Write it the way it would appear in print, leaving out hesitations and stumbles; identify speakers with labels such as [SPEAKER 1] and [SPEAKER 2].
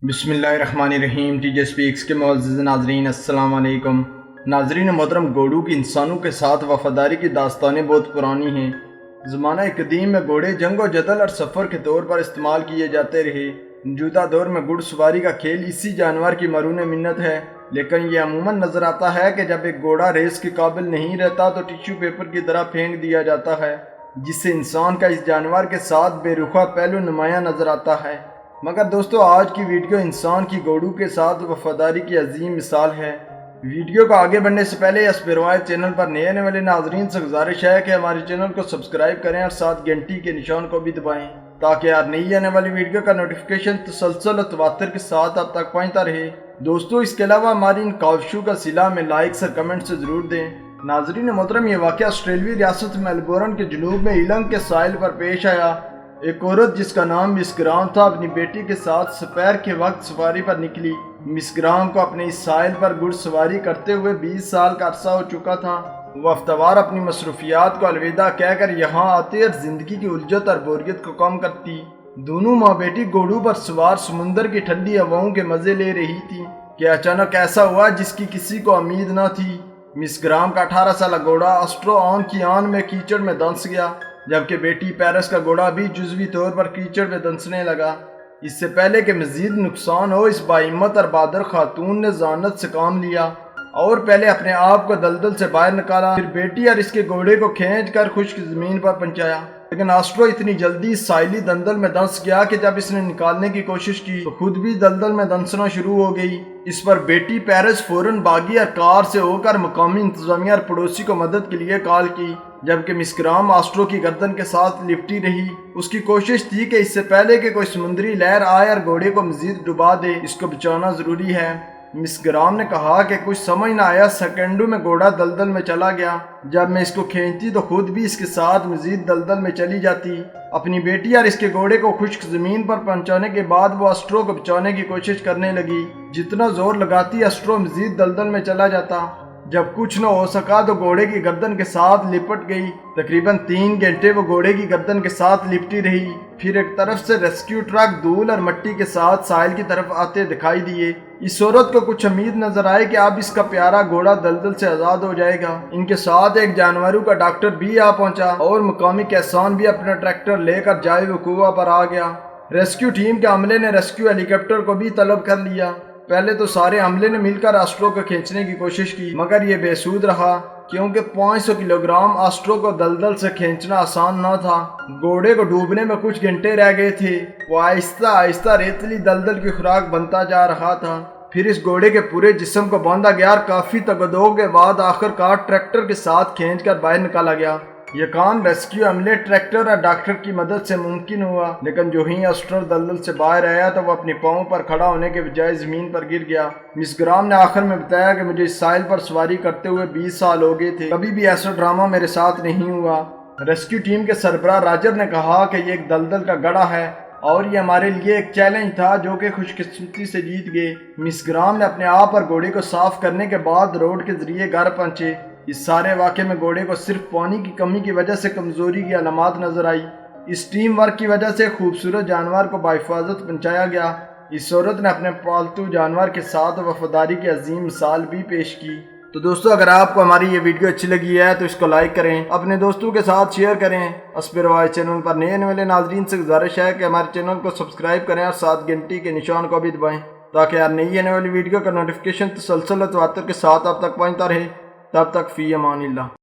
[SPEAKER 1] بسم اللہ الرحمن الرحیم۔ ٹی جے سپیکس کے معزز ناظرین السلام علیکم۔ ناظرین محترم، گھوڑوں کی انسانوں کے ساتھ وفاداری کی داستانیں بہت پرانی ہیں۔ زمانہ قدیم میں گھوڑے جنگ و جدل اور سفر کے طور پر استعمال کیے جاتے رہے۔ موجودہ دور میں گھڑ سواری کا کھیل اسی جانور کی مرہون منت ہے، لیکن یہ عموماً نظر آتا ہے کہ جب ایک گھوڑا ریس کے قابل نہیں رہتا تو ٹیشو پیپر کی طرح پھینک دیا جاتا ہے، جس سے انسان کا اس جانور کے ساتھ بے رخا پہلو نمایاں نظر آتا ہے۔ مگر دوستو، آج کی ویڈیو انسان کی گھوڑوں کے ساتھ وفاداری کی عظیم مثال ہے۔ ویڈیو کو آگے بڑھنے سے پہلے اسپیروائز چینل پر نئے آنے والے ناظرین سے گزارش ہے کہ ہمارے چینل کو سبسکرائب کریں اور ساتھ گھنٹی کے نشان کو بھی دبائیں تاکہ ہر نئی آنے والی ویڈیو کا نوٹیفیکیشن تسلسل اور تواتر کے ساتھ اب تک پہنچتا رہے۔ دوستو، اس کے علاوہ ہماری ان کاوشوں کا صلہ میں لائکس اور کمنٹ سے ضرور دیں۔ ناظرین محترم، یہ واقعہ آسٹریلوی ریاست میلبورن کے جنوب میں ایلنگ کے ساحل پر پیش آیا۔ ایک عورت جس کا نام مس گرام تھا اپنی بیٹی کے ساتھ سپیر کے وقت سفاری پر نکلی۔ مس گرام کو اپنے اس ساحل پر گھڑ سواری کرتے ہوئے 20 سال کا عرصہ ہو چکا تھا۔ وہ ہفتہ وار اپنی مصروفیات کو الوداع کہہ کر یہاں آتی اور زندگی کی الجھت اور بوریت کو کم کرتی۔ دونوں ماں بیٹی گھوڑوں پر سوار سمندر کی ٹھنڈی ہواؤں کے مزے لے رہی تھی کہ اچانک ایسا ہوا جس کی کسی کو امید نہ تھی۔ مس گرام کا 18 سالہ گھوڑا اسٹرو آن کی آن میں کیچڑ میں دھنس گیا، جبکہ بیٹی پیرس کا گھوڑا بھی جزوی طور پر کیچڑ میں دھنسنے لگا۔ اس سے پہلے کہ مزید نقصان ہو، اس باہمت اور بہادر خاتون نے ذہانت سے کام لیا اور پہلے اپنے آپ کو دلدل سے باہر نکالا، پھر بیٹی اور اس کے گھوڑے کو کھینچ کر خشک زمین پر پہنچایا۔ لیکن آسٹرو اتنی جلدی ساحلی دلدل میں دھنس گیا کہ جب اس نے نکالنے کی کوشش کی تو خود بھی دلدل میں دھنسنا شروع ہو گئی۔ اس پر بیٹی پیرس فوراً بھاگی اور کار سے ہو کر مقامی انتظامیہ اور پڑوسی کو مدد کے لیے کال کی، جبکہ مس گرام آسٹرو کی گردن کے ساتھ لپٹی رہی۔ اس کی کوشش تھی کہ اس سے پہلے کہ کوئی سمندری لہر آئے اور گھوڑے کو مزید ڈبا دے، اس کو بچانا ضروری ہے۔ مس گرام نے کہا کہ کچھ سمجھ نہ آیا، سیکنڈوں میں گھوڑا دلدل میں چلا گیا۔ جب میں اس کو کھینچتی تو خود بھی اس کے ساتھ مزید دلدل میں چلی جاتی۔ اپنی بیٹی اور اس کے گھوڑے کو خشک زمین پر پہنچانے کے بعد وہ اسٹرو کو بچانے کی کوشش کرنے لگی۔ جتنا زور لگاتی اسٹرو مزید دلدل میں چلا جاتا۔ جب کچھ نہ ہو سکا تو گھوڑے کی گردن کے ساتھ لپٹ گئی۔ تقریباً 3 گھنٹے وہ گھوڑے کی گردن کے ساتھ لپٹی رہی۔ پھر ایک طرف سے ریسکیو ٹرک دھول اور مٹی کے ساتھ ساحل کی طرف آتے دکھائی دیے۔ اس عورت کو کچھ امید نظر آئی کہ اب اس کا پیارا گھوڑا دلدل سے آزاد ہو جائے گا۔ ان کے ساتھ ایک جانوروں کا ڈاکٹر بھی آ پہنچا اور مقامی کسان بھی اپنا ٹریکٹر لے کر جائے وقوع پر آ گیا۔ ریسکیو ٹیم کے عملے نے ریسکیو ہیلی کاپٹر کو بھی طلب کر لیا۔ پہلے تو سارے عملے نے مل کر آسٹرو کو کھینچنے کی کوشش کی، مگر یہ بے سود رہا کیونکہ 500 کلو گرام آسٹرو کو دلدل سے کھینچنا آسان نہ تھا۔ گھوڑے کو ڈوبنے میں کچھ گھنٹے رہ گئے تھے۔ وہ آہستہ آہستہ ریتلی دلدل کی خوراک بنتا جا رہا تھا۔ پھر اس گھوڑے کے پورے جسم کو باندھا گیا اور کافی تگدو کے بعد آخر کار ٹریکٹر کے ساتھ کھینچ کر باہر نکالا گیا۔ یہ کام ریسکیو عملے، ٹریکٹر اور ڈاکٹر کی مدد سے ممکن ہوا، لیکن جو ہی اسٹرو دلدل سے باہر آیا تو وہ اپنے پاؤں پر کھڑا ہونے کے بجائے زمین پر گر گیا۔ مس گرام نے آخر میں بتایا کہ مجھے اس ساحل پر سواری کرتے ہوئے 20 سال ہو گئے تھے، کبھی بھی ایسا ڈرامہ میرے ساتھ نہیں ہوا۔ ریسکیو ٹیم کے سربراہ راجر نے کہا کہ یہ ایک دلدل کا گڑھا ہے اور یہ ہمارے لیے ایک چیلنج تھا جو کہ خوش قسمتی سے جیت گئے۔ مس گرام نے اپنے آپ اور گھوڑے کو صاف کرنے کے بعد روڈ کے ذریعے گھر پہنچے۔ اس سارے واقعے میں گھوڑے کو صرف پانی کی کمی کی وجہ سے کمزوری کی علامات نظر آئی۔ اس ٹیم ورک کی وجہ سے خوبصورت جانور کو بحفاظت پہنچایا گیا۔ اس عورت نے اپنے پالتو جانور کے ساتھ وفاداری کی عظیم مثال بھی پیش کی۔ تو دوستو، اگر آپ کو ہماری یہ ویڈیو اچھی لگی ہے تو اس کو لائک کریں، اپنے دوستوں کے ساتھ شیئر کریں۔ اسپیروائز چینل پر نئے آنے والے ناظرین سے گزارش ہے کہ ہمارے چینل کو سبسکرائب کریں اور ساتھ گھنٹی کے نشان کو بھی دبائیں تاکہ ہر نئی آنے والی ویڈیو کا نوٹیفیکیشن تسلسل و تواتر کے ساتھ آپ تک پہنچتا رہے۔ تب تک فی امان اللہ۔